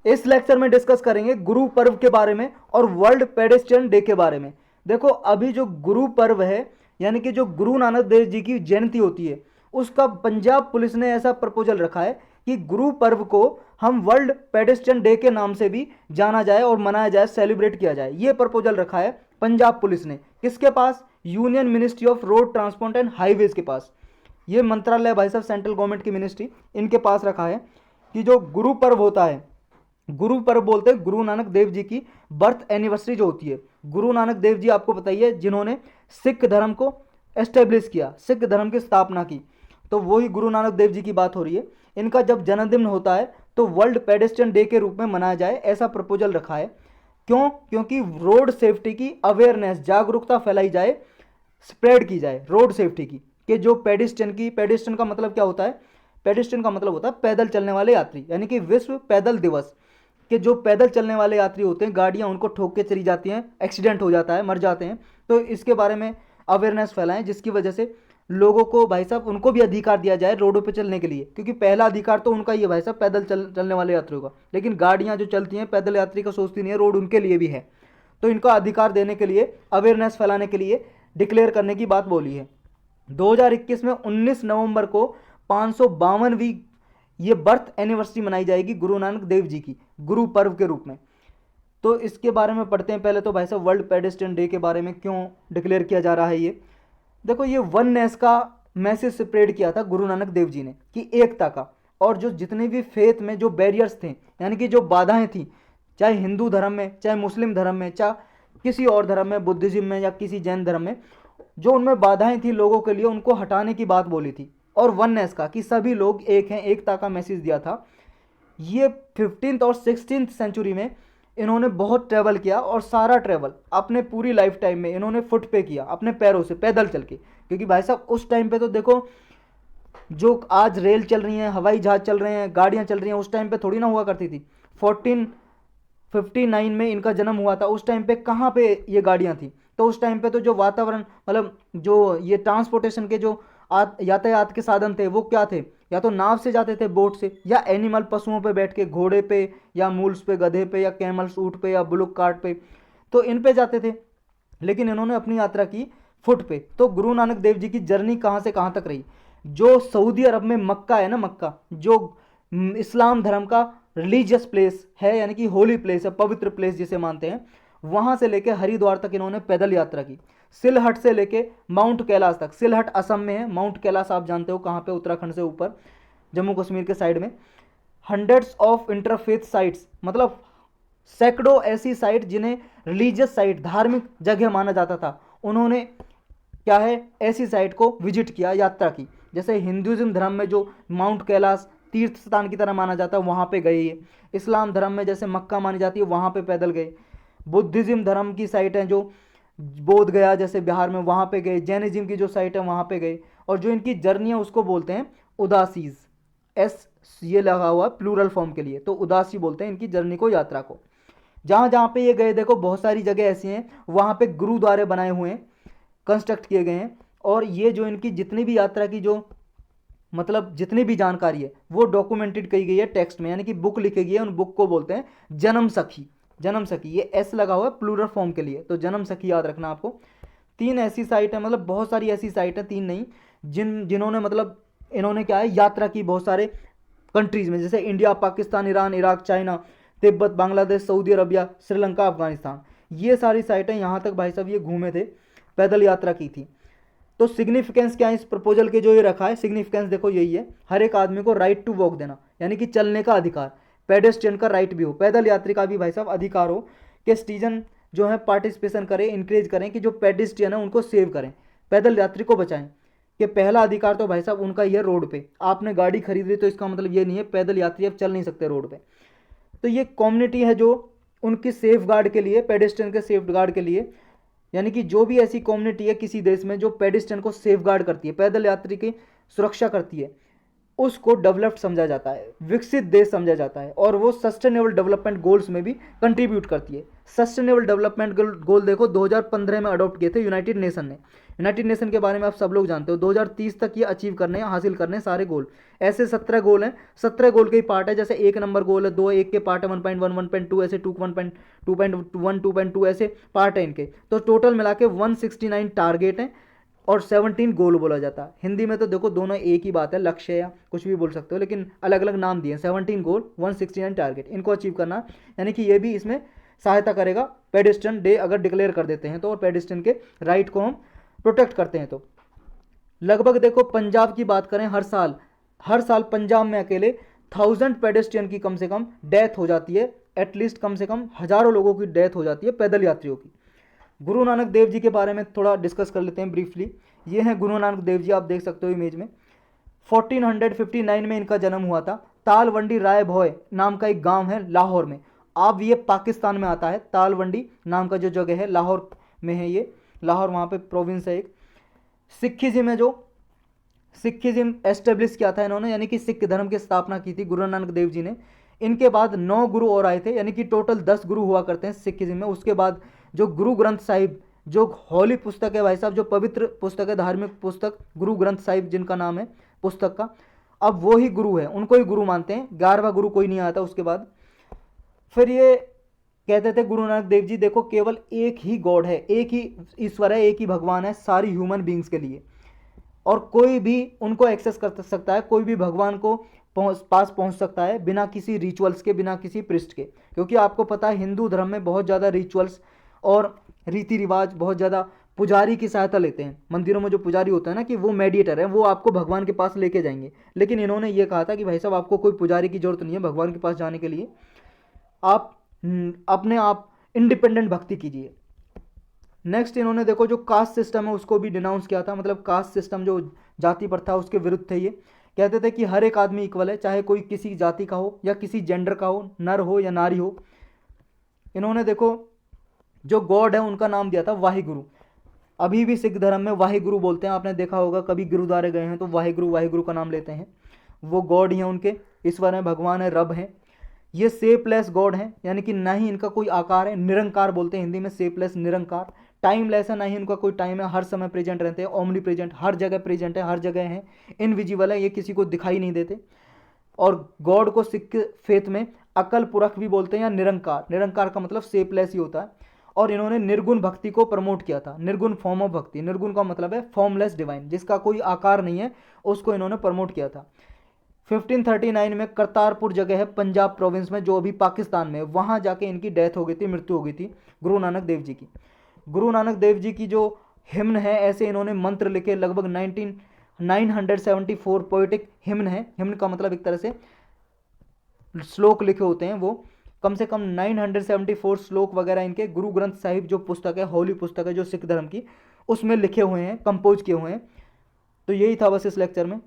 इस लेक्चर में डिस्कस करेंगे गुरु पर्व के बारे में और वर्ल्ड पेडेस्ट्रियन डे के बारे में। देखो अभी जो गुरु पर्व है, यानी कि जो गुरु नानक देव जी की जयंती होती है, उसका पंजाब पुलिस ने ऐसा प्रपोजल रखा है कि गुरु पर्व को हम वर्ल्ड पेडेस्ट्रियन डे के नाम से भी जाना जाए और मनाया जाए, सेलिब्रेट किया जाए। ये प्रपोजल रखा है पंजाब पुलिस ने। किसके पास? Union ministry of road transport and highways के पास। ये मंत्रालय भाई साहब सेंट्रल गवर्नमेंट की मिनिस्ट्री, इनके पास रखा है कि जो गुरु पर्व होता है, गुरु पर्व बोलते हैं गुरु नानक देव जी की बर्थ एनिवर्सरी जो होती है। गुरु नानक देव जी आपको बताइए जिन्होंने सिख धर्म को एस्टेब्लिश किया, सिख धर्म की स्थापना की, तो वही गुरु नानक देव जी की बात हो रही है। इनका जब जन्मदिन होता है तो वर्ल्ड पेडेस्ट्रियन डे के रूप में मनाया जाए, ऐसा प्रपोजल रखा है। क्यों? क्योंकि रोड सेफ्टी की अवेयरनेस, जागरूकता फैलाई जाए, स्प्रेड की जाए रोड सेफ्टी की, कि जो पेडेस्ट्रियन का मतलब क्या होता है? पेडेस्ट्रियन का मतलब होता है पैदल चलने वाले यात्री, यानी कि विश्व पैदल दिवस, कि जो पैदल चलने वाले यात्री होते हैं, गाड़ियां उनको ठोक के चली जाती हैं, एक्सीडेंट हो जाता है, मर जाते हैं। तो इसके बारे में अवेयरनेस फैलाएं, जिसकी वजह से लोगों को भाई साहब उनको भी अधिकार दिया जाए रोडों पे चलने के लिए, क्योंकि पहला अधिकार तो उनका ही है भाई साहब, पैदल चलने वाले यात्रियों का। लेकिन गाड़ियां जो चलती हैं पैदल यात्री का सोचती नहीं है, रोड उनके लिए भी है। तो इनका अधिकार देने के लिए, अवेयरनेस फैलाने के लिए डिक्लेयर करने की बात बोली है। 2021 में 19 नवंबर को 552वीं ये बर्थ एनिवर्सरी मनाई जाएगी गुरु नानक देव जी की, गुरु पर्व के रूप में। तो इसके बारे में पढ़ते हैं पहले तो भाई साहब वर्ल्ड पेडेस्ट्रियन डे के बारे में क्यों डिक्लेयर किया जा रहा है ये। देखो ये वननेस का मैसेज स्प्रेड किया था गुरु नानक देव जी ने, कि एकता का। और जो जितने भी फेथ में जो बैरियर्स थे, यानी कि जो बाधाएं थी, चाहे हिंदू धर्म में, चाहे मुस्लिम धर्म में, चाहे किसी और धर्म में, बुद्धिज्म में या किसी जैन धर्म में, जो उनमें बाधाएं थी लोगों के लिए, उनको हटाने की बात बोली थी। और वननेस का, कि सभी लोग एक हैं, एकता का मैसेज दिया था। ये 15th और 16th सेंचुरी में इन्होंने बहुत ट्रैवल किया, और सारा ट्रैवल अपने पूरी लाइफ टाइम में इन्होंने फुट पे किया, अपने पैरों से पैदल चल के। क्योंकि भाई साहब उस टाइम पे तो देखो, जो आज रेल चल रही हैं, हवाई जहाज चल रहे हैं, गाड़ियां चल रही हैं, उस टाइम पे थोड़ी ना हुआ करती थी। 1459 में इनका जन्म हुआ था, उस टाइम पे कहाँ पे ये गाड़ियां थी? तो उस टाइम पे तो जो वातावरण, मतलब जो ये ट्रांसपोर्टेशन के जो यातायात के साधन थे वो क्या थे? या तो नाव से जाते थे, बोट से, या एनिमल पशुओं पे बैठ के, घोड़े पे या मूल्स पे, गधे पे या कैमल्स ऊँट पे या बुलुक कार्ट पे, तो इन पे जाते थे। लेकिन इन्होंने अपनी यात्रा की फुट पे। तो गुरु नानक देव जी की जर्नी कहाँ से कहाँ तक रही? जो सऊदी अरब में मक्का है ना, मक्का जो इस्लाम धर्म का रिलीजियस प्लेस है, यानी कि होली प्लेस है, पवित्र प्लेस जिसे मानते हैं, वहां से लेके हरिद्वार तक इन्होंने पैदल यात्रा की। सिलहट से लेके माउंट कैलाश तक। सिलहट असम में है, माउंट कैलाश आप जानते हो कहाँ पे, उत्तराखंड से ऊपर, जम्मू कश्मीर के साइड में। हंड्रेड्स ऑफ इंटरफेथ साइट्स, मतलब सैकड़ों ऐसी साइट जिन्हें रिलीजियस साइट, धार्मिक जगह माना जाता था, उन्होंने क्या है, ऐसी साइट को विजिट किया, यात्रा की। जैसे हिंदुइज्म धर्म में जो माउंट कैलाश तीर्थ स्थान की तरह माना जाता है, वहाँ पे गए ये। इस्लाम धर्म में जैसे मक्का मानी जाती है, वहाँ पे पैदल गए। बुद्धिज्म धर्म की साइट है जो बोध गया जैसे बिहार में, वहाँ पे गए। जैनिज्म की जो साइट है वहाँ पे गए। और जो इनकी जर्नी है उसको बोलते हैं उदासीज, एस ये लगा हुआ प्लूरल फॉर्म के लिए, तो उदासी बोलते हैं इनकी जर्नी को, यात्रा को। जहाँ जहाँ पे ये गए, देखो बहुत सारी जगह ऐसी हैं वहाँ पे गुरुद्वारे बनाए हुए हैं, कंस्ट्रक्ट किए गए हैं। और ये जो इनकी जितनी भी यात्रा की जो, मतलब जितनी भी जानकारी है वो डॉक्यूमेंटेड की गई है टेक्स्ट में, यानी कि बुक लिखी गई है। उन बुक को बोलते हैं जन्म सखी। जन्म सखी, ये एस लगा हुआ है प्लूरल फॉर्म के लिए, तो जन्म सखी याद रखना आपको। तीन ऐसी साइट है, मतलब बहुत सारी ऐसी साइट है, तीन नहीं, जिन्होंने मतलब इन्होंने क्या है, यात्रा की बहुत सारे कंट्रीज में, जैसे India, Pakistan, Iran, Iraq, China, Tibet, Bangladesh, Saudi Arabia, Sri Lanka, Afghanistan, ये सारी साइटें यहाँ तक भाई साहब ये घूमे थे, पैदल यात्रा की थी। तो सिग्निफिकेंस क्या है इस प्रपोजल के जो ये रखा है? सिग्निफिकेंस देखो यही है, हर एक आदमी को राइट टू वॉक देना, यानी कि चलने का अधिकार। पेडेस्ट्रियन का राइट भी हो, पैदल यात्री का भी भाई साहब अधिकार हो कि सिटीजन जो है पार्टिसिपेशन करें, इंकरेज करें कि जो पेडेस्ट्रियन है उनको सेव करें, पैदल यात्री को बचाएं। कि पहला अधिकार तो भाई साहब उनका ही है रोड पे। आपने गाड़ी खरीद ली तो इसका मतलब ये नहीं है पैदल यात्री अब चल नहीं सकते रोड पे। तो ये कम्युनिटी है जो उनकी सेफ गार्ड के लिए, पेडेस्ट्रियन के सेफ गार्ड के लिए, यानी कि जो भी ऐसी कम्युनिटी है किसी देश में जो पेडेस्ट्रियन को सेफ गार्ड करती है, पैदल यात्री की सुरक्षा करती है, उसको डेवलप्ड समझा जाता है, विकसित देश समझा जाता है, और वो सस्टेनेबल डेवलपमेंट गोल्स में भी कंट्रीब्यूट करती है। सस्टेनेबल डेवलपमेंट गोल देखो 2015 में अडॉप्ट किए थे यूनाइटेड नेशन ने। यूनाइटेड नेशन के बारे में आप सब लोग जानते हो, 2030 तक ये अचीव करने हासिल करने सारे गोल। ऐसे 17 गोल हैं, 17 गोल के ही पार्ट है, जैसे 1 नंबर गोल है, 2 1 के पार्ट है, 1.1 1.2 ऐसे 2.1 2.2 ऐसे पार्ट है इनके। तो टोटल मिला के 169 टारगेट हैं और 17 गोल बोला जाता है। हिंदी में तो देखो दोनों एक ही बात है, लक्ष्य या कुछ भी बोल सकते हो, लेकिन अलग अलग नाम दिए। 17 गोल 169 टारगेट, इनको अचीव करना, यानी कि ये भी इसमें सहायता करेगा। पेडेस्ट्रियन डे अगर डिक्लेयर कर देते हैं तो, और पेडेस्ट्रियन के राइट को हम प्रोटेक्ट करते हैं तो। लगभग देखो पंजाब की बात करें, हर साल पंजाब में अकेले 1000 पेडेस्ट्रियन की कम से कम डेथ हो जाती है, एटलीस्ट कम से कम हजारों लोगों की डेथ हो जाती है पैदल यात्रियों की। गुरु नानक देव जी के बारे में थोड़ा डिस्कस कर लेते हैं ब्रीफली। ये हैं गुरु नानक देव जी, आप देख सकते हो इमेज में। 1459 में इनका जन्म हुआ था। तालवंडी राय भोय नाम का एक गांव है लाहौर में। अब ये पाकिस्तान में आता है। तालवंडी नाम का जो जगह है लाहौर में है ये, लाहौर वहाँ पे प्रोविंस है एक। सिखिज्म है, जो सिखिज्म एस्टेब्लिश किया था इन्होंने, यानी कि सिख धर्म की स्थापना की थी गुरु नानक देव जी ने। इनके बाद 9 गुरु और आए थे, यानी कि टोटल 10 गुरु हुआ करते हैं सिखिज्म में। उसके बाद जो गुरु ग्रंथ साहिब, जो हॉली पुस्तक है भाई साहब, जो पवित्र पुस्तक है, धार्मिक पुस्तक गुरु ग्रंथ साहिब जिनका नाम है पुस्तक का, अब वो ही गुरु है, उनको ही गुरु मानते हैं। 11वां गुरु कोई नहीं आया था उसके बाद। फिर ये कहते थे गुरु नानक देव जी, देखो केवल एक ही गॉड है, एक ही ईश्वर है, एक ही भगवान है सारी ह्यूमन बींग्स के लिए, और कोई भी उनको एक्सेस कर सकता है, कोई भी भगवान को पास पहुंच सकता है बिना किसी रिचुअल्स के, बिना किसी प्रिस्ट के। क्योंकि आपको पता है हिंदू धर्म में बहुत ज़्यादा रिचुअल्स और रीति रिवाज, बहुत ज़्यादा पुजारी की सहायता लेते हैं। मंदिरों में जो पुजारी होता है ना, कि वो मेडिएटर है, वो आपको भगवान के पास लेके जाएंगे। लेकिन इन्होंने ये कहा था कि भाई साहब आपको कोई पुजारी की जरूरत नहीं है भगवान के पास जाने के लिए, आप अपने आप इंडिपेंडेंट भक्ति कीजिए। नेक्स्ट इन्होंने देखो जो कास्ट सिस्टम है उसको भी डिनाउंस किया था, मतलब कास्ट सिस्टम जो जाति प्रथा उसके विरुद्ध थे। ये कहते थे कि हर एक आदमी इक्वल है, चाहे कोई किसी जाति का हो या किसी जेंडर का हो, नर हो या नारी हो। इन्होंने देखो जो गॉड है उनका नाम दिया था वाहिगुरु। अभी भी सिख धर्म में वाहिगुरु बोलते हैं, आपने देखा होगा कभी गुरुद्वारे गए हैं तो वाहिगुरु वाहिगुरु का नाम लेते हैं। वो गॉड ही हैं उनके, ईश्वर है, भगवान है, रब है। ये शेपलेस गॉड है, यानी कि ना ही इनका कोई आकार है, निरंकार बोलते हैं हिंदी में, शेपलेस निरंकार। टाइमलेस है, ना ही इनका कोई टाइम है, हर समय प्रेजेंट रहते हैं, ओमनी प्रेजेंट, हर जगह प्रेजेंट है, हर जगह है, इनविजिबल है, ये किसी को दिखाई नहीं देते। और गॉड को सिख फेथ में अकल पुरख भी बोलते हैं, या निरंकार। निरंकार का मतलब शेपलेस ही होता है। और इन्होंने निर्गुण भक्ति को प्रमोट किया था, निर्गुण फॉर्म ऑफ भक्ति। निर्गुण का मतलब है फॉर्मलेस डिवाइन, जिसका कोई आकार नहीं है, उसको इन्होंने प्रमोट किया था। 1539 में करतारपुर जगह है पंजाब प्रोविंस में, जो अभी पाकिस्तान में, वहाँ जाके इनकी डेथ हो गई थी, मृत्यु हो गई थी गुरु नानक देव जी की। गुरु नानक देव जी की जो हिम्न है, ऐसे इन्होंने मंत्र लिखे, लगभग 974 पोइटिक हिम्न है। हिम्न का मतलब एक तरह से श्लोक लिखे होते हैं, वो कम से कम 974 श्लोक वगैरह इनके गुरु ग्रंथ साहिब जो पुस्तक है, होली पुस्तक है जो सिख धर्म की, उसमें लिखे हुए हैं, कंपोज किए हुए हैं। तो यही था बस इस लेक्चर में।